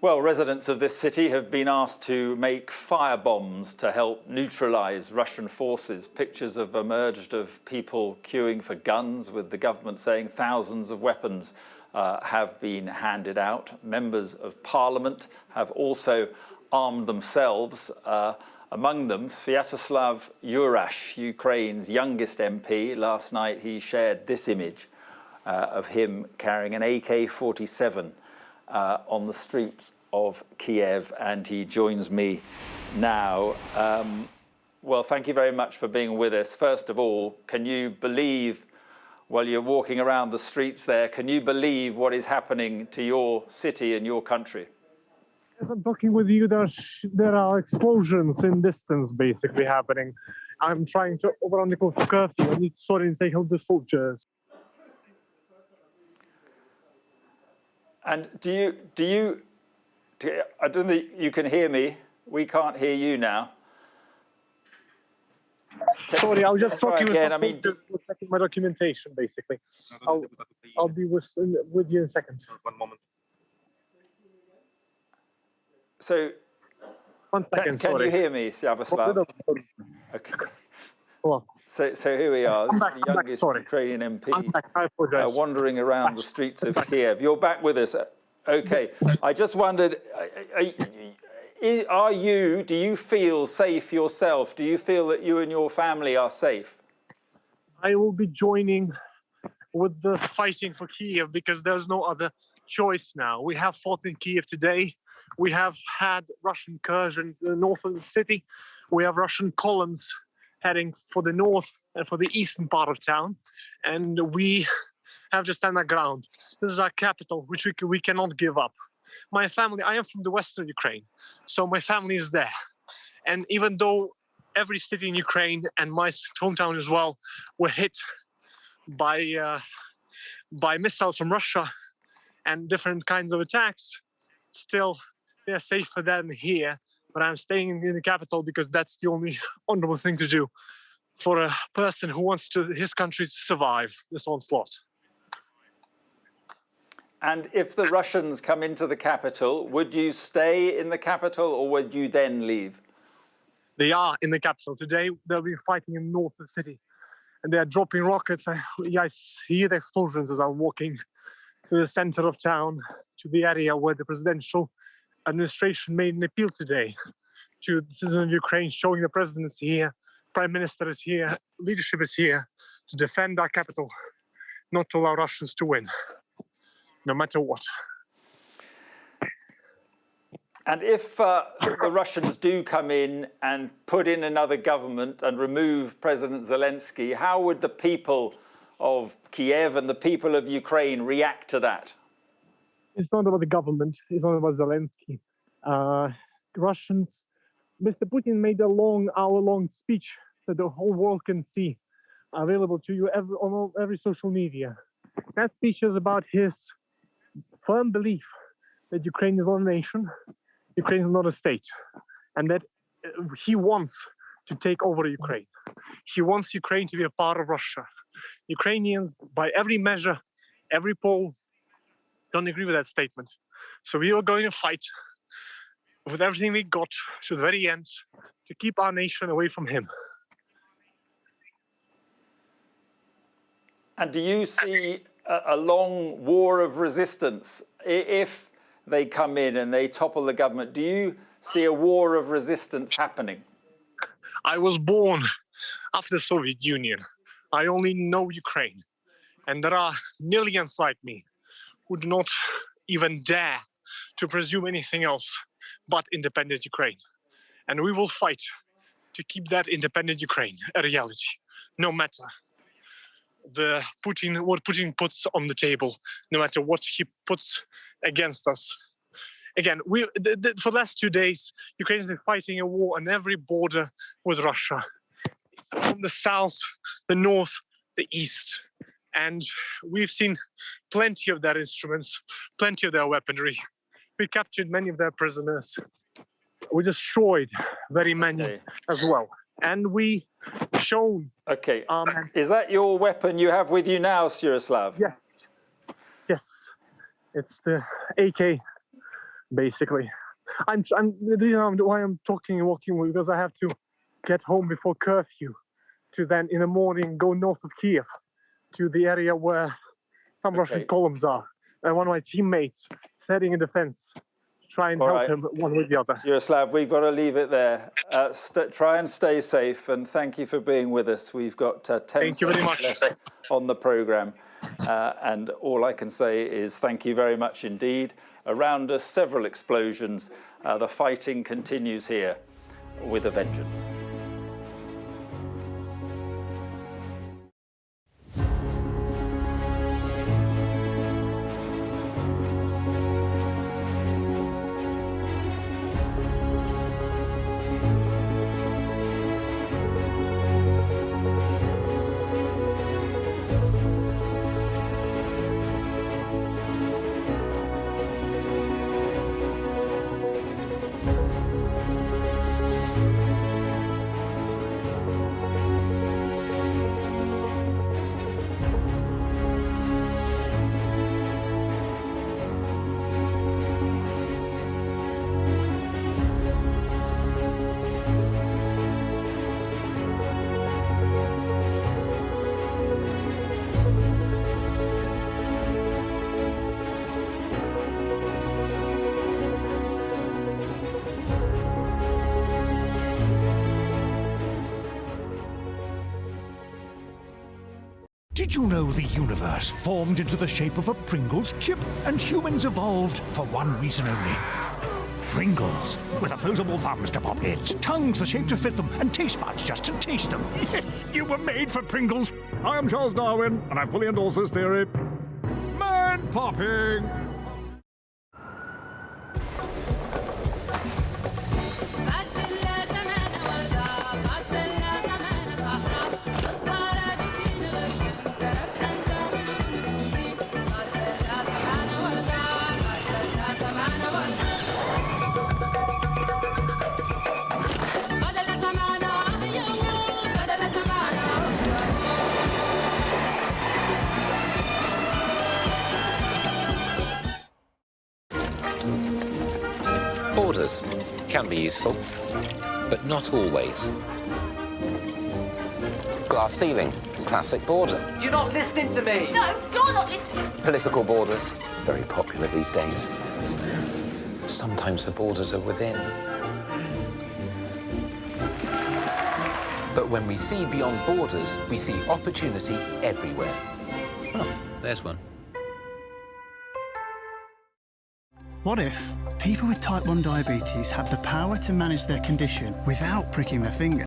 Well, residents of this city have been asked to make firebombs to help neutralize Russian forces. Pictures have emerged of people queuing for guns, with the government saying thousands of weapons have been handed out. Members of parliament have also armed themselves. Among them, Sviatoslav Yurash, Ukraine's youngest MP. Last night he shared this image of him carrying an AK-47 on the streets of Kyiv, and he joins me now. Well, thank you very much for being with us. First of all, can you believe, while you're walking around the streets there, can you believe what is happening to your city and your country? As I'm talking with you, there are explosions in distance basically happening. I'm trying to overrun the curfew. I need to sort and say help the soldiers. And I don't think you can hear me. We can't hear you now. Sorry, I was just talking with again. checking my documentation, basically. I'll be with you in a second. 1 moment. So, 1 second, can sorry. you hear me, Sviatoslav? Okay. Hello. So here we are, the youngest Ukrainian MP wandering around the streets of Kyiv. You're back with us. Okay. I just wondered, do you feel safe yourself? Do you feel that you and your family are safe? I will be joining with the fighting for Kyiv because there's no other choice now. We have fought in Kyiv today. We have had Russian incursion in the north of the city. We have Russian columns heading for the north and for the eastern part of town. And we have to stand our ground. This is our capital, which we cannot give up. My family, I am from the western Ukraine, so my family is there. And even though every city in Ukraine and my hometown as well were hit by missiles from Russia and different kinds of attacks, still they're safer than here. But I'm staying in the capital because that's the only honorable thing to do for a person who wants his country to survive this onslaught. And if the Russians come into the capital, would you stay in the capital or would you then leave? They are in the capital. Today, they'll be fighting in the north of the city. And they are dropping rockets. I hear the explosions as I'm walking to the center of town, to the area where the presidential administration made an appeal today to the citizens of Ukraine, showing the president is here, prime minister is here, leadership is here to defend our capital, not to allow Russians to win, no matter what. And if the Russians do come in and put in another government and remove President Zelensky, how would the people of Kyiv and the people of Ukraine react to that? It's not about the government, it's not about Zelensky. Russians, Mr. Putin made a hour-long speech that the whole world can see, available to you on every social media. That speech is about his firm belief that Ukraine is not a nation, Ukraine is not a state, and that he wants to take over Ukraine. He wants Ukraine to be a part of Russia. Ukrainians, by every measure, every poll, don't agree with that statement. So we are going to fight with everything we got to the very end to keep our nation away from him. And do you see a long war of resistance? If they come in and they topple the government, do you see a war of resistance happening? I was born after the Soviet Union. I only know Ukraine. And there are millions like me who do not even dare to presume anything else but independent Ukraine. And we will fight to keep that independent Ukraine a reality, no matter what Putin puts on the table, no matter what he puts against us. Again, for the last 2 days, Ukraine has been fighting a war on every border with Russia, from the south, the north, the east. And we've seen plenty of their instruments, plenty of their weaponry. We captured many of their prisoners. We destroyed very many as well. And we shown... Okay. Is that your weapon you have with you now, Sviatoslav? Yes. Yes. It's the AK basically. The reason why I'm talking and walking because I have to get home before curfew to then in the morning go north of Kyiv to the area where some Russian columns are. And one of my teammates setting in defense to try and help him one with the other. Sviatoslav, we've got to leave it there. Try and stay safe, and thank you for being with us. We've got 10 thank you very much. left on the programme. And all I can say is thank you very much indeed. Around us, several explosions. The fighting continues here with a vengeance. Did you know the universe formed into the shape of a Pringles chip and humans evolved for one reason only? Pringles, with opposable thumbs to pop lids, tongues the shape to fit them, and taste buds just to taste them. Yes, you were made for Pringles. I am Charles Darwin, and I fully endorse this theory. Man popping! Borders can be useful, but not always. Glass ceiling, classic border. You're not listening to me! No, you're not listening! Political borders, very popular these days. Sometimes the borders are within. But when we see beyond borders, we see opportunity everywhere. Oh, there's one. What if people with type 1 diabetes had the power to manage their condition without pricking their finger?